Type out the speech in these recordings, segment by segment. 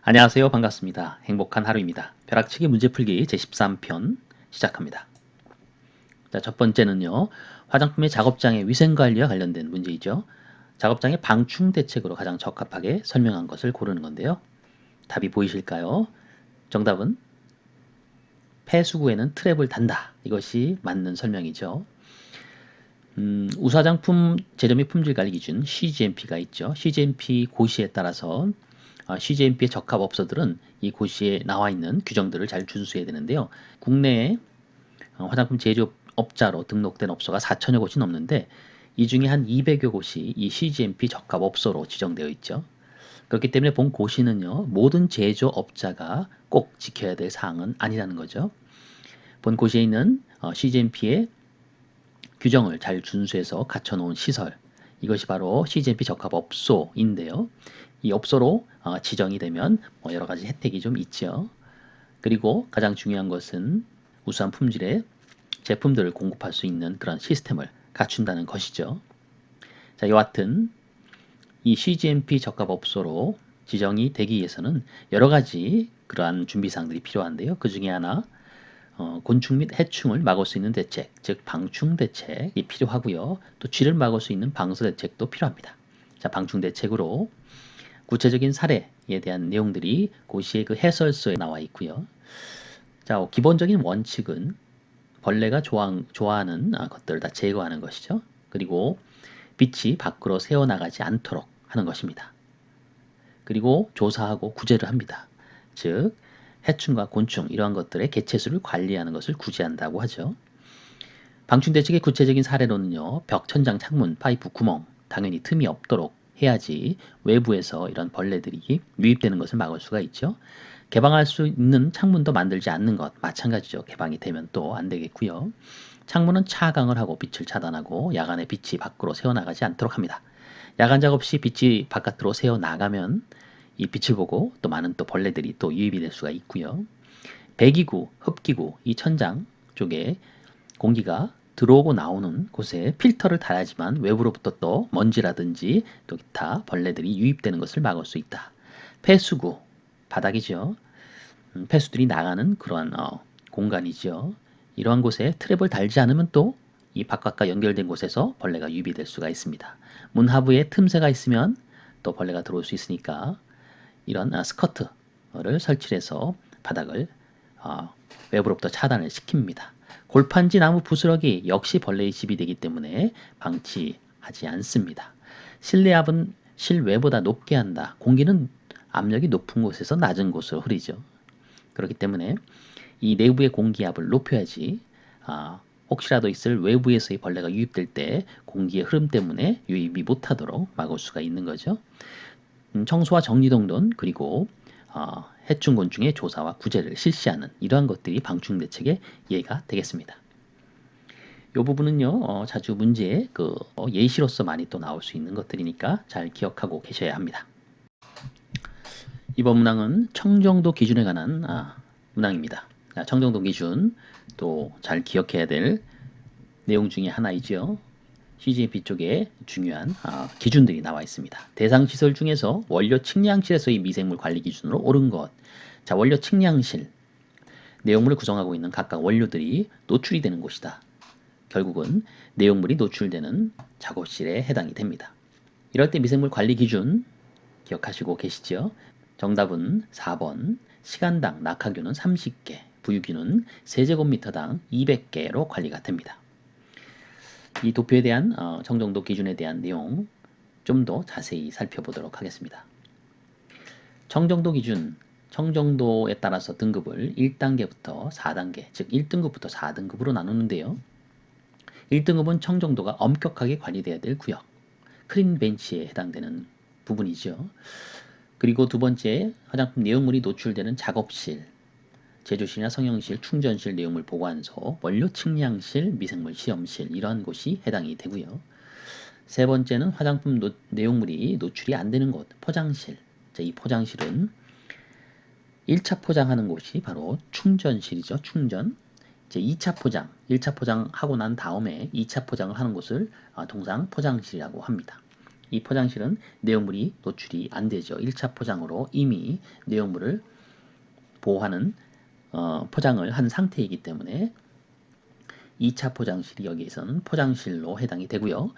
안녕하세요. 반갑습니다. 행복한 하루입니다. 벼락치기 문제풀기 제13편 시작합니다. 자, 첫 번째는요. 화장품의 작업장의 위생관리와 관련된 문제이죠. 작업장의 방충 대책으로 가장 적합하게 설명한 것을 고르는 건데요. 답이 보이실까요? 정답은 폐수구에는 트랩을 단다. 이것이 맞는 설명이죠. 우사장품 재료 및 품질 관리 기준 CGMP가 있죠. CGMP 고시에 따라서 CGMP의 적합업소들은 이 고시에 나와 있는 규정들을 잘 준수해야 되는데요. 국내에 화장품 제조업자로 등록된 업소가 4천여 곳이 넘는데 이 중에 한 200여 곳이 이 CGMP 적합업소로 지정되어 있죠. 그렇기 때문에 본 고시는요. 모든 제조업자가 꼭 지켜야 될 사항은 아니라는 거죠. 본 고시에 있는 CGMP의 규정을 잘 준수해서 갖춰놓은 시설, 이것이 바로 CGMP 적합업소인데요. 이 업소로 지정이 되면 여러 가지 혜택이 좀 있죠. 그리고 가장 중요한 것은 우수한 품질의 제품들을 공급할 수 있는 그런 시스템을 갖춘다는 것이죠. 자, 여하튼 이 CGMP 적합업소로 지정이 되기 위해서는 여러 가지 그러한 준비사항들이 필요한데요. 그 중에 하나 곤충 및 해충을 막을 수 있는 대책, 즉 방충 대책이 필요하고요. 또 쥐를 막을 수 있는 방수 대책도 필요합니다. 자, 방충 대책으로 구체적인 사례에 대한 내용들이 고시의 그 해설서에 나와 있고요. 자, 기본적인 원칙은 벌레가 좋아하는 것들을 다 제거하는 것이죠. 그리고 빛이 밖으로 새어나가지 않도록 하는 것입니다. 그리고 조사하고 구제를 합니다. 즉 해충과 곤충 이러한 것들의 개체수를 관리하는 것을 구제한다고 하죠. 방충 대책의 구체적인 사례로는요. 벽, 천장, 창문, 파이프, 구멍 당연히 틈이 없도록 해야지 외부에서 이런 벌레들이 유입되는 것을 막을 수가 있죠. 개방할 수 있는 창문도 만들지 않는 것 마찬가지죠. 개방이 되면 또 안 되겠고요. 창문은 차강을 하고 빛을 차단하고 야간에 빛이 밖으로 새어나가지 않도록 합니다. 야간 작업 시 빛이 바깥으로 새어나가면 이 빛을 보고 또 많은 또 벌레들이 또 유입이 될 수가 있고요. 배기구, 흡기구, 이 천장 쪽에 공기가 들어오고 나오는 곳에 필터를 달아야지만 외부로부터 또 먼지라든지 또 기타 벌레들이 유입되는 것을 막을 수 있다. 폐수구, 바닥이죠. 폐수들이 나가는 그러한 공간이죠. 이러한 곳에 트랩을 달지 않으면 또 이 바깥과 연결된 곳에서 벌레가 유입이 될 수가 있습니다. 문 하부에 틈새가 있으면 또 벌레가 들어올 수 있으니까 이런 스커트를 설치해서 바닥을 외부로부터 차단을 시킵니다. 골판지 나무 부스러기 역시 벌레의 집이 되기 때문에 방치하지 않습니다. 실내 압은 실외보다 높게 한다. 공기는 압력이 높은 곳에서 낮은 곳으로 흐르죠. 그렇기 때문에 이 내부의 공기압을 높여야지 혹시라도 있을 외부에서의 벌레가 유입될 때 공기의 흐름 때문에 유입이 못하도록 막을 수가 있는 거죠. 청소와 정리정돈 그리고 해충 곤충의 조사와 구제를 실시하는 이러한 것들이 방충 대책의 예가 되겠습니다. 이 부분은요 자주 문제에 예시로서 많이 또 나올 수 있는 것들이니까 잘 기억하고 계셔야 합니다. 이번 문항은 청정도 기준에 관한 문항입니다. 청정도 기준 또 잘 기억해야 될 내용 중에 하나이죠. CGMP 쪽에 중요한 기준들이 나와 있습니다. 대상 시설 중에서 원료 측량실에서의 미생물 관리 기준으로 옳은 것. 자, 원료 측량실. 내용물을 구성하고 있는 각각 원료들이 노출이 되는 곳이다. 결국은 내용물이 노출되는 작업실에 해당이 됩니다. 이럴 때 미생물 관리 기준 기억하시고 계시죠? 정답은 4번. 시간당 낙하균은 30개, 부유균은 세제곱미터당 200개로 관리가 됩니다. 이 도표에 대한 청정도 기준에 대한 내용 좀 더 자세히 살펴보도록 하겠습니다. 청정도 기준, 청정도에 따라서 등급을 1단계부터 4단계, 즉 1등급부터 4등급으로 나누는데요. 1등급은 청정도가 엄격하게 관리돼야 될 구역, 크린 벤치에 해당되는 부분이죠. 그리고 두 번째, 화장품 내용물이 노출되는 작업실, 제조실이나 성형실, 충전실, 내용물 보관소, 원료 측량실, 미생물 시험실 이러한 곳이 해당이 되고요. 세 번째는 화장품 내용물이 노출이 안 되는 곳, 포장실. 자, 이 포장실은 1차 포장하는 곳이 바로 충전실이죠. 충전. 이제 2차 포장, 1차 포장하고 난 다음에 2차 포장을 하는 곳을 통상 포장실이라고 합니다. 이 포장실은 내용물이 노출이 안 되죠. 1차 포장으로 이미 내용물을 보호하는 포장을 한 상태이기 때문에 2차 포장실이 여기에서는 포장실로 해당이 되고요.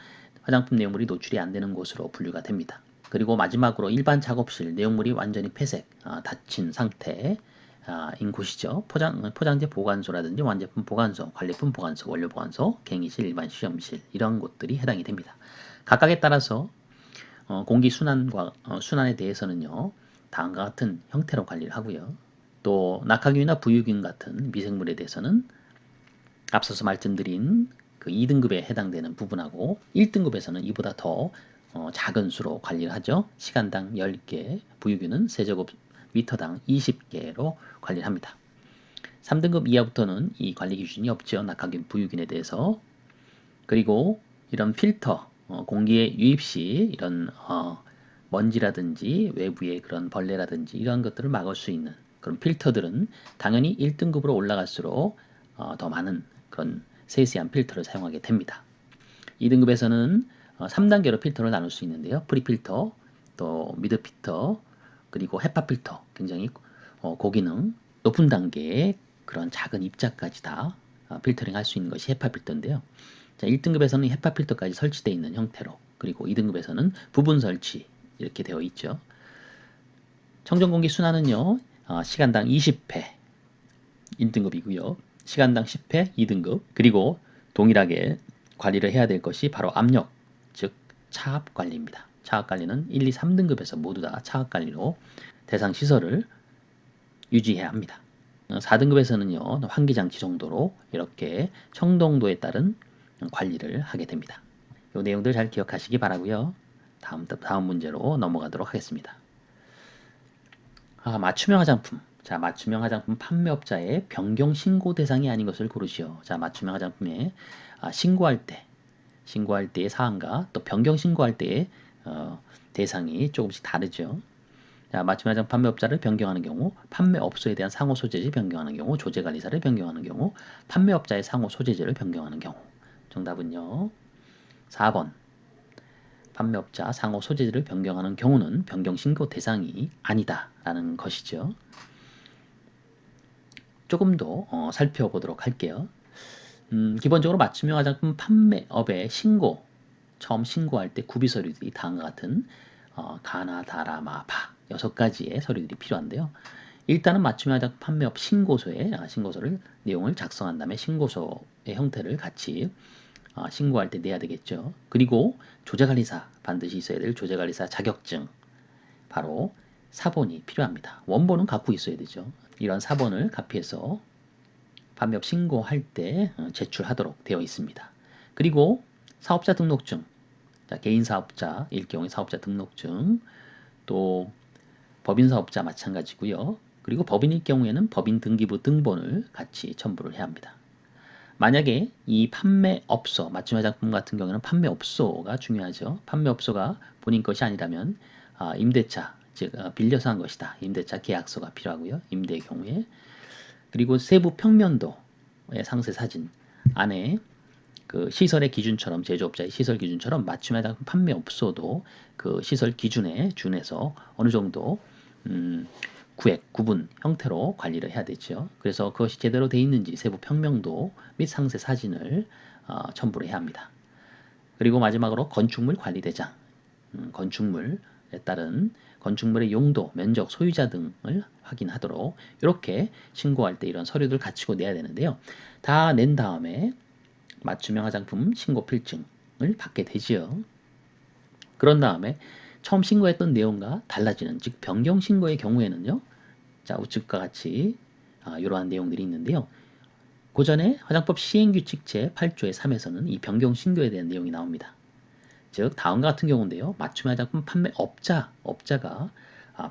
화장품 내용물이 노출이 안 되는 곳으로 분류가 됩니다. 그리고 마지막으로 일반 작업실 내용물이 완전히 폐색, 닫힌 상태인 곳이죠. 포장재 보관소라든지 완제품 보관소, 관리품 보관소, 원료 보관소, 갱이실, 일반 시험실 이런 곳들이 해당이 됩니다. 각각에 따라서 공기 순환에 대해서는요. 다음과 같은 형태로 관리를 하고요. 또 낙하균이나 부유균 같은 미생물에 대해서는 앞서서 말씀드린 그 2등급에 해당되는 부분하고 1등급에서는 이보다 더 작은 수로 관리를 하죠. 시간당 10개, 부유균은 세제곱미터당 20개로 관리를 합니다. 3등급 이하부터는 이 관리 기준이 없죠. 낙하균, 부유균에 대해서. 그리고 이런 필터, 공기의 유입 시 이런 먼지라든지 외부의 그런 벌레라든지 이런 것들을 막을 수 있는 그런 필터들은 당연히 1등급으로 올라갈수록 더 많은 그런 세세한 필터를 사용하게 됩니다. 2등급에서는 3단계로 필터를 나눌 수 있는데요. 프리필터, 또 미드필터, 그리고 헤파 필터, 굉장히 고기능, 높은 단계의 그런 작은 입자까지 다 필터링 할 수 있는 것이 헤파 필터인데요. 자, 1등급에서는 헤파 필터까지 설치되어 있는 형태로, 그리고 2등급에서는 부분 설치 이렇게 되어 있죠. 청정공기 순환은요, 시간당 20회 1등급이고요. 시간당 10회 2등급, 그리고 동일하게 관리를 해야 될 것이 바로 압력, 즉 차압 관리입니다. 차압 관리는 1, 2, 3등급에서 모두 다 차압 관리로 대상 시설을 유지해야 합니다. 4등급에서는요, 환기장치 정도로 이렇게 청동도에 따른 관리를 하게 됩니다. 이 내용들 잘 기억하시기 바라고요. 다음 문제로 넘어가도록 하겠습니다. 맞춤형 화장품. 자, 맞춤형 화장품 판매업자의 변경 신고 대상이 아닌 것을 고르시오. 자, 맞춤형 화장품에 신고할 때의 사항과 또 변경 신고할 때의 대상이 조금씩 다르죠. 자, 맞춤형 화장품 판매업자를 변경하는 경우, 판매업소에 대한 상호 소재지 변경하는 경우, 조제관리사를 변경하는 경우, 판매업자의 상호 소재지를 변경하는 경우. 정답은요. 4번. 판매업자 상호 소재지를 변경하는 경우는 변경 신고 대상이 아니다라는 것이죠. 조금 더 살펴보도록 할게요. 기본적으로 맞춤형 화장품 판매업의 처음 신고할 때 구비 서류들이 다음과 같은 가나, 다라, 마, 파 6가지의 서류들이 필요한데요. 일단은 맞춤형 화장품 판매업 신고서를 내용을 작성한 다음에 신고서의 형태를 같이 신고할 때 내야 되겠죠. 그리고 조제관리사, 반드시 있어야 될 조제관리사 자격증, 바로 사본이 필요합니다. 원본은 갖고 있어야 되죠. 이런 사본을 가피해서 판매업 신고할 때 제출하도록 되어 있습니다. 그리고 사업자 등록증, 자, 개인 사업자일 경우에 사업자 등록증, 또 법인 사업자 마찬가지고요. 그리고 법인일 경우에는 법인 등기부 등본을 같이 첨부를 해야 합니다. 만약에 이 판매업소, 맞춤 화장품 같은 경우에는 판매업소가 중요하죠. 판매업소가 본인 것이 아니라면 임대차, 즉 빌려서 한 것이다. 임대차 계약서가 필요하고요. 임대의 경우에. 그리고 세부 평면도의 상세 사진 안에 그 시설의 기준처럼, 제조업자의 시설 기준처럼 맞춤 화장품 판매업소도 그 시설 기준에 준해서 어느 정도 구분 형태로 관리를 해야 되죠. 그래서 그것이 제대로 되어 있는지 세부 평명도 및 상세 사진을 첨부를 해야 합니다. 그리고 마지막으로 건축물 관리대장, 건축물에 따른 건축물의 용도, 면적, 소유자 등을 확인하도록 이렇게 신고할 때 이런 서류들 갖추고 내야 되는데요. 다 낸 다음에 맞춤형 화장품 신고 필증을 받게 되지요. 그런 다음에 처음 신고했던 내용과 달라지는, 즉 변경 신고의 경우에는요. 자, 우측과 같이 이러한 내용들이 있는데요. 고전의 화장법 시행규칙 제8조의 3에서는 이 변경 신고에 대한 내용이 나옵니다. 즉 다음과 같은 경우인데요. 맞춤 화장품 업자가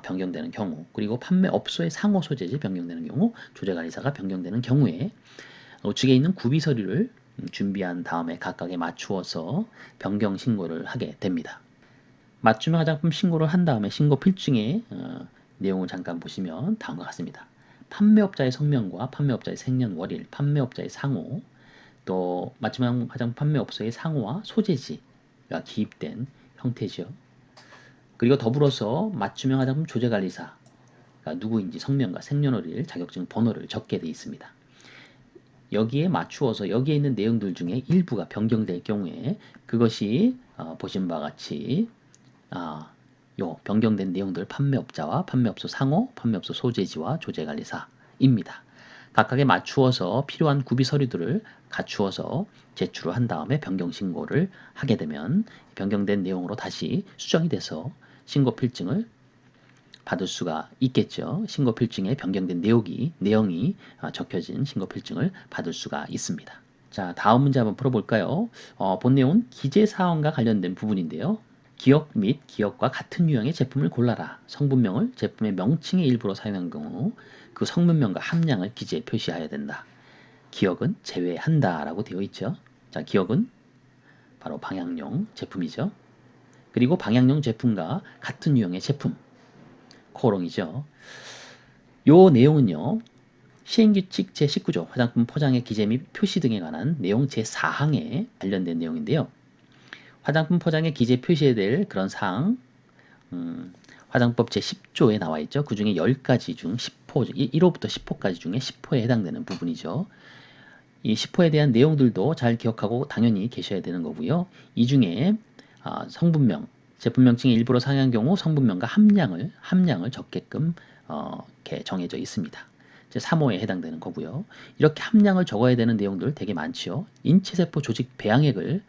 변경되는 경우, 그리고 판매업소의 상호 소재지 변경되는 경우, 조제관리사가 변경되는 경우에 우측에 있는 구비 서류를 준비한 다음에 각각에 맞추어서 변경 신고를 하게 됩니다. 맞춤형 화장품 신고를 한 다음에 신고 필증의 내용을 잠깐 보시면 다음과 같습니다. 판매업자의 성명과 판매업자의 생년월일, 판매업자의 상호, 또 맞춤형 화장품 판매업소의 상호와 소재지가 기입된 형태죠. 그리고 더불어서 맞춤형 화장품 조제관리사가 누구인지 성명과 생년월일, 자격증 번호를 적게 되어 있습니다. 여기에 맞추어서 여기에 있는 내용들 중에 일부가 변경될 경우에 그것이 보신 바와 같이 요 변경된 내용들 판매업자와 판매업소 상호, 판매업소 소재지와 조제관리사입니다. 각각에 맞추어서 필요한 구비 서류들을 갖추어서 제출을 한 다음에 변경 신고를 하게 되면 변경된 내용으로 다시 수정이 돼서 신고 필증을 받을 수가 있겠죠. 신고 필증에 변경된 내용이 적혀진 신고 필증을 받을 수가 있습니다. 자, 다음 문제 한번 풀어볼까요? 본 내용은 기재사항과 관련된 부분인데요. 기억 및 기억과 같은 유형의 제품을 골라라. 성분명을 제품의 명칭의 일부로 사용한 경우 그 성분명과 함량을 기재에 표시해야 된다. 기억은 제외한다 라고 되어 있죠. 자, 기억은 바로 방향용 제품이죠. 그리고 방향용 제품과 같은 유형의 제품 코롱이죠. 요 내용은요. 시행규칙 제19조 화장품 포장의 기재 및 표시 등에 관한 내용 제4항에 관련된 내용인데요. 화장품 포장의 기재 표시해야 될 그런 사항 화장법 제10조에 나와 있죠. 그 중에 10가지 중 10호, 1호부터 10호까지 중에 10호에 해당되는 부분이죠. 이 10호에 대한 내용들도 잘 기억하고 당연히 계셔야 되는 거고요. 이 중에 성분명, 제품 명칭의 일부로 상한 경우 성분명과 함량을 적게끔 이렇게 정해져 있습니다. 제 3호에 해당되는 거고요. 이렇게 함량을 적어야 되는 내용들 되게 많지요. 인체세포 조직 배양액을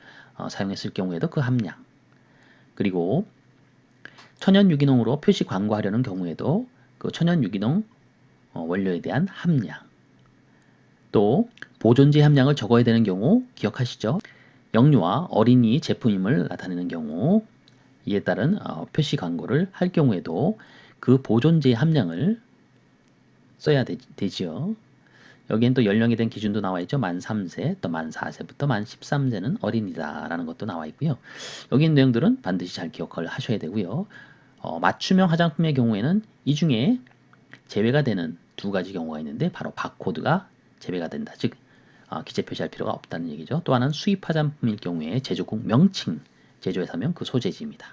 사용했을 경우에도 그 함량, 그리고 천연 유기농으로 표시 광고하려는 경우에도 그 천연 유기농 원료에 대한 함량, 또 보존제 함량을 적어야 되는 경우 기억하시죠? 영유아 어린이 제품임을 나타내는 경우 이에 따른 표시 광고를 할 경우에도 그 보존제 함량을 써야 되지요. 여기엔 또 연령에 대한 기준도 나와 있죠. 만 3세, 또 만 4세부터 만 13세는 어린이다라는 것도 나와 있고요. 여기 있는 내용들은 반드시 잘 기억을 하셔야 되고요. 맞춤형 화장품의 경우에는 이 중에 제외가 되는 두 가지 경우가 있는데 바로 바코드가 제외가 된다. 즉 기재 표시할 필요가 없다는 얘기죠. 또 하나는 수입 화장품일 경우에 제조국 명칭, 제조회사명 그 소재지입니다.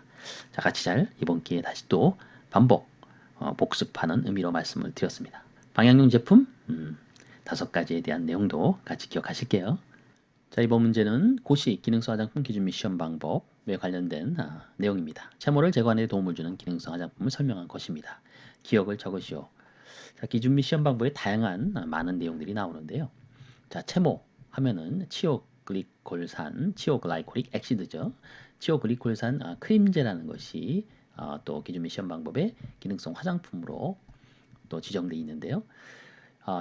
자, 같이 잘 이번 기회에 다시 또 반복 복습하는 의미로 말씀을 드렸습니다. 방향용 제품 5가지에 대한 내용도 같이 기억하실게요. 자, 이번 문제는 고시 기능성 화장품 기준 및 시험 방법에 관련된 내용입니다. 채모를 제거하는 데 도움을 주는 기능성 화장품을 설명한 것입니다. 기억을 적으시오. 자, 기준 및 시험 방법에 다양한 많은 내용들이 나오는데요. 자, 채모 하면은 치오글리콜산, 치오글라이콜릭 액시드죠. 치오글리콜산 크림제라는 것이 또 기준 및 시험 방법의 기능성 화장품으로 또 지정되어 있는데요.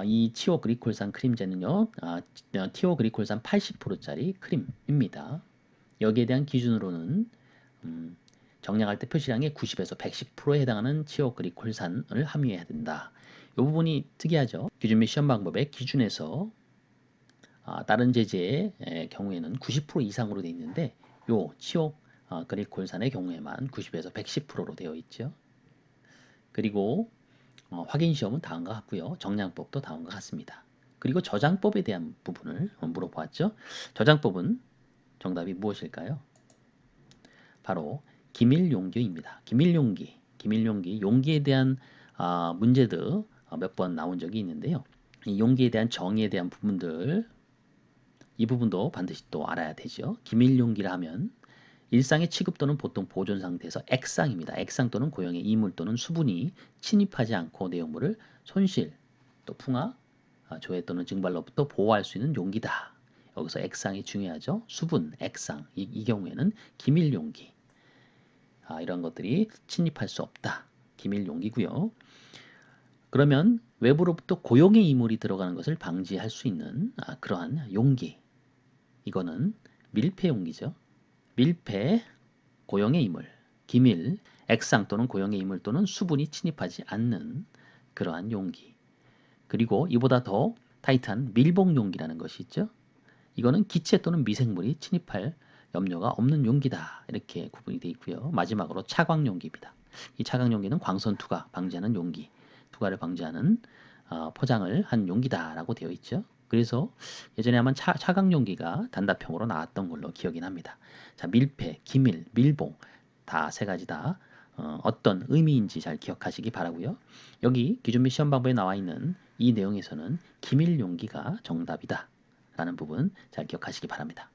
이 치오글리콜산 크림제는요, 티오글리콜산 80%짜리 크림입니다. 여기에 대한 기준으로는 정량할 때 표시량의 90에서 110%에 해당하는 치오글리콜산을 함유해야 된다. 이 부분이 특이하죠. 기준 및 시험 방법의 기준에서 다른 제재의 경우에는 90% 이상으로 되어 있는데 요 치오글리콜산의 경우에만 90에서 110%로 되어 있죠. 그리고 확인 시험은 다음과 같고요. 정량법도 다음과 같습니다. 그리고 저장법에 대한 부분을 물어보았죠. 저장법은 정답이 무엇일까요? 바로 기밀용기입니다. 기밀용기, 용기에 대한 문제도 몇 번 나온 적이 있는데요. 이 용기에 대한 정의에 대한 부분들 이 부분도 반드시 또 알아야 되죠. 기밀용기라 하면 일상의 취급 또는 보통 보존 상태에서 액상입니다. 액상 또는 고형의 이물 또는 수분이 침입하지 않고 내용물을 손실, 또 풍화, 조회 또는 증발로부터 보호할 수 있는 용기다. 여기서 액상이 중요하죠. 수분, 액상, 이 경우에는 기밀 용기. 이런 것들이 침입할 수 없다. 기밀 용기고요. 그러면 외부로부터 고용의 이물이 들어가는 것을 방지할 수 있는 그러한 용기. 이거는 밀폐 용기죠. 밀폐, 고형의 이물, 기밀, 액상 또는 고형의 이물 또는 수분이 침입하지 않는 그러한 용기. 그리고 이보다 더 타이트한 밀봉 용기라는 것이 있죠. 이거는 기체 또는 미생물이 침입할 염려가 없는 용기다. 이렇게 구분이 되어 있고요. 마지막으로 차광 용기입니다. 이 차광 용기는 광선 투과 방지하는 용기, 투과를 방지하는 포장을 한 용기다라고 되어 있죠. 그래서 예전에 한번 차광 용기가 단답형으로 나왔던 걸로 기억이 납니다. 자, 밀폐, 기밀, 밀봉. 다 세 가지 다 어떤 의미인지 잘 기억하시기 바라고요. 여기 기준 및 시험 방법에 나와 있는 이 내용에서는 기밀 용기가 정답이다 라는 부분 잘 기억하시기 바랍니다.